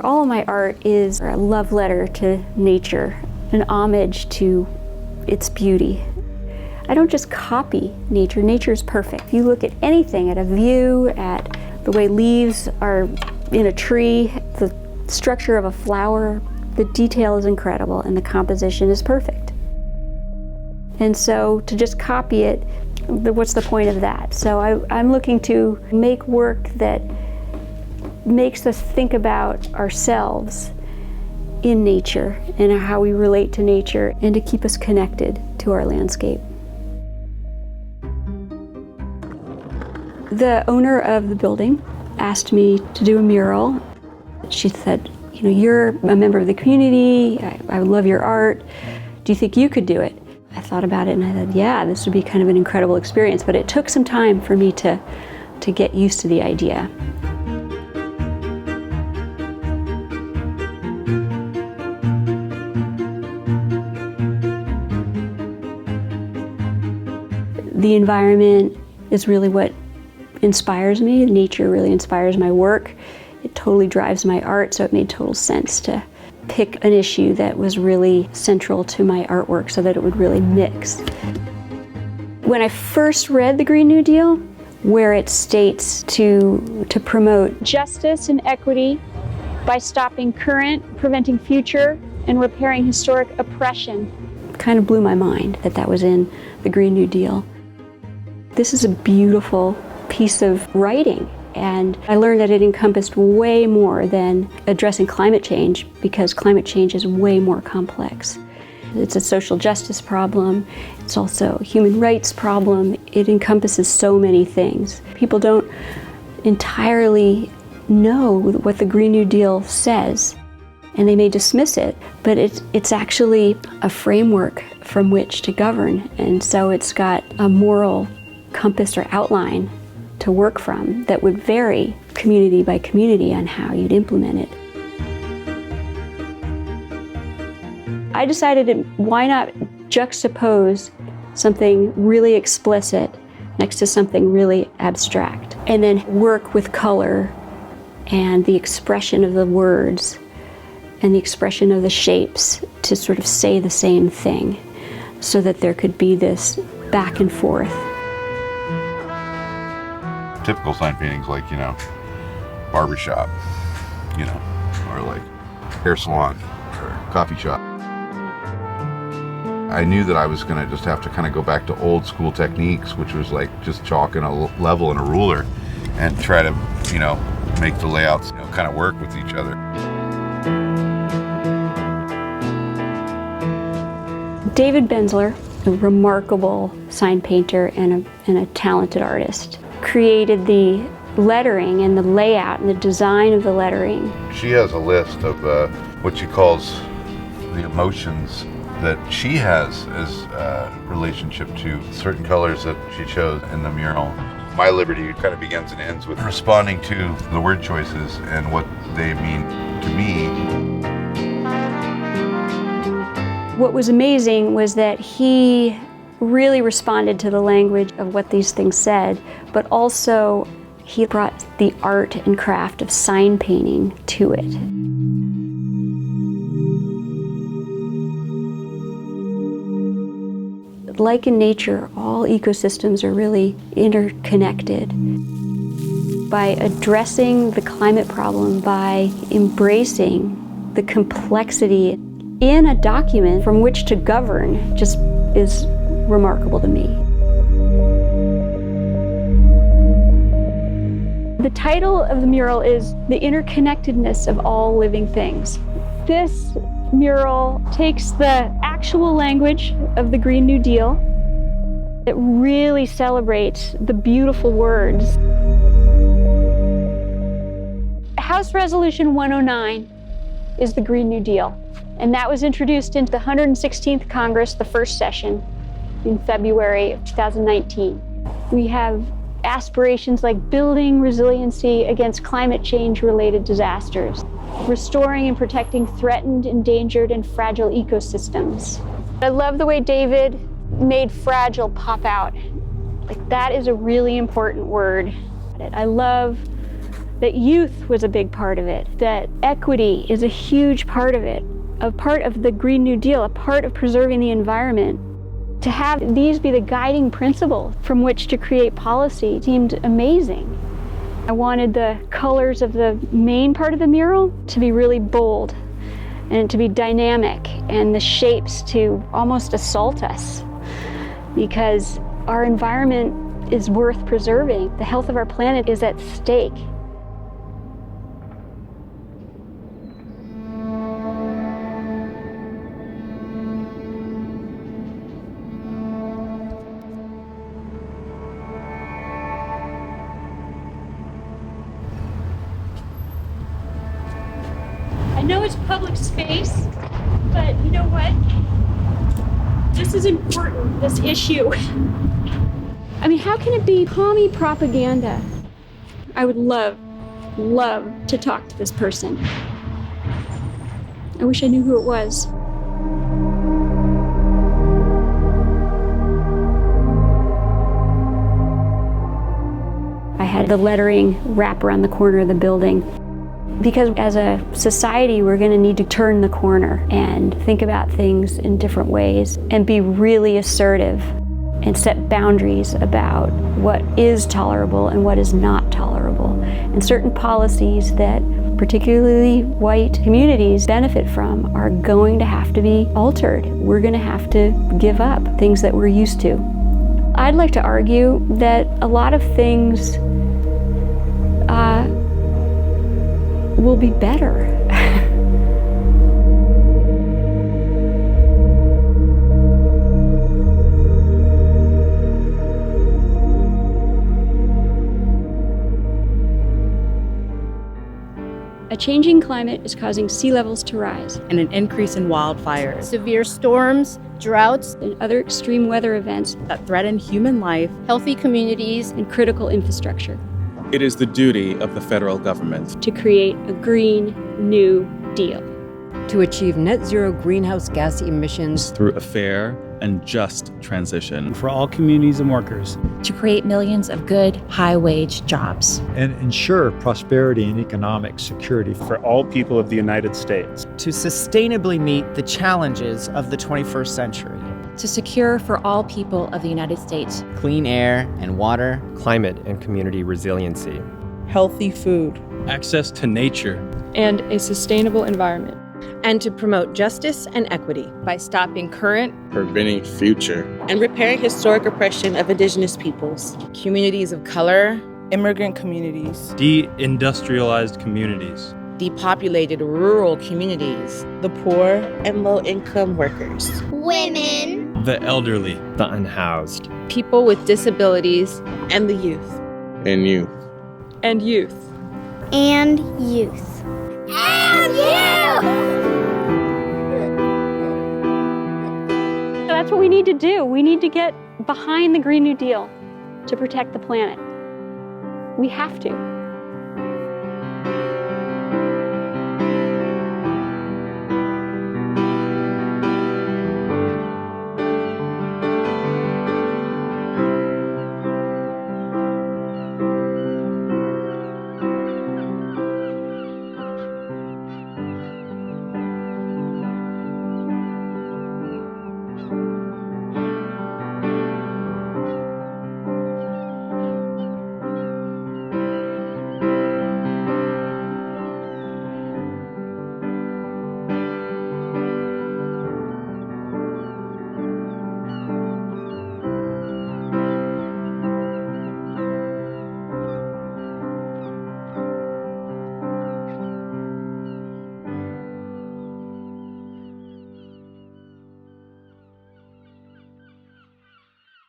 All of my art is a love letter to nature, an homage to its beauty. I don't just copy nature. Nature is perfect. If you look at anything, at a view, at the way leaves are in a tree, the structure of a flower, the detail is incredible and the composition is perfect. And so to just copy it, what's the point of that? So I'm looking to make work that makes us think about ourselves in nature and how we relate to nature, and to keep us connected to our landscape. The owner of the building asked me to do a mural. She said, you know, you're a member of the community, I love your art, do you think you could do it? I thought about it and I said, yeah, this would be kind of an incredible experience, but it took some time for me to get used to the idea. The environment is really what inspires me. Nature really inspires my work. It totally drives my art, so it made total sense to pick an issue that was really central to my artwork so that it would really mix. When I first read the Green New Deal, where it states to promote justice and equity by stopping current, preventing future, and repairing historic oppression, kind of blew my mind that was in the Green New Deal. This is a beautiful piece of writing, and I learned that it encompassed way more than addressing climate change, because climate change is way more complex. It's a social justice problem, it's also a human rights problem. It encompasses so many things. People don't entirely know what the Green New Deal says, and they may dismiss it, but it's actually a framework from which to govern, and so it's got a moral compass or outline to work from that would vary community by community on how you'd implement it. I decided why not juxtapose something really explicit next to something really abstract, and then work with color and the expression of the words and the expression of the shapes to sort of say the same thing, so that there could be this back and forth. Typical sign paintings, like, you know, barbershop, you know, or like hair salon or coffee shop. I knew that I was going to just have to kind of go back to old school techniques, which was like just chalk and a level and a ruler, and try to, you know, make the layouts, you know, kind of work with each other. David Benzler, a remarkable sign painter and a talented artist, created the lettering and the layout and the design of the lettering. She has a list of what she calls the emotions that she has as a relationship to certain colors that she chose in the mural. My liberty kind of begins and ends with responding to the word choices and what they mean to me. What was amazing was that he really responded to the language of what these things said, but also he brought the art and craft of sign painting to it. Like in nature, all ecosystems are really interconnected. By addressing the climate problem, by embracing the complexity in a document from which to govern, just is remarkable to me. The title of the mural is The Interconnectedness of All Living Things. This mural takes the actual language of the Green New Deal. It really celebrates the beautiful words. House Resolution 109 is the Green New Deal, and that was introduced into the 116th Congress, the first session, in February of 2019. We have aspirations like building resiliency against climate change-related disasters, restoring and protecting threatened, endangered, and fragile ecosystems. I love the way David made fragile pop out. Like, that is a really important word. I love that youth was a big part of it, that equity is a huge part of it, a part of the Green New Deal, a part of preserving the environment. To have these be the guiding principle from which to create policy seemed amazing. I wanted the colors of the main part of the mural to be really bold and to be dynamic, and the shapes to almost assault us, because our environment is worth preserving. The health of our planet is at stake. I know it's public space, but you know what? This is important, this issue. I mean, how can it be commie propaganda? I would love to talk to this person. I wish I knew who it was. I had the lettering wrap around the corner of the building, because as a society, we're going to need to turn the corner and think about things in different ways and be really assertive and set boundaries about what is tolerable and what is not tolerable. And certain policies that particularly white communities benefit from are going to have to be altered. We're going to have to give up things that we're used to. I'd like to argue that a lot of things will be better. A changing climate is causing sea levels to rise, and an increase in wildfires, severe storms, droughts, and other extreme weather events that threaten human life, healthy communities, and critical infrastructure. It is the duty of the federal government to create a Green New Deal. To achieve net zero greenhouse gas emissions through a fair and just transition for all communities and workers. To create millions of good, high-wage jobs. And ensure prosperity and economic security for all people of the United States. To sustainably meet the challenges of the 21st century. To secure for all people of the United States clean air and water, climate and community resiliency, healthy food, access to nature, and a sustainable environment. And to promote justice and equity by stopping current, preventing future, and repairing historic oppression of Indigenous peoples, communities of color, immigrant communities, deindustrialized communities, depopulated rural communities, the poor and low-income workers, women, the elderly, the unhoused, people with disabilities, and the youth. And youth. And youth. And youth. And youth! So that's what we need to do. We need to get behind the Green New Deal to protect the planet. We have to.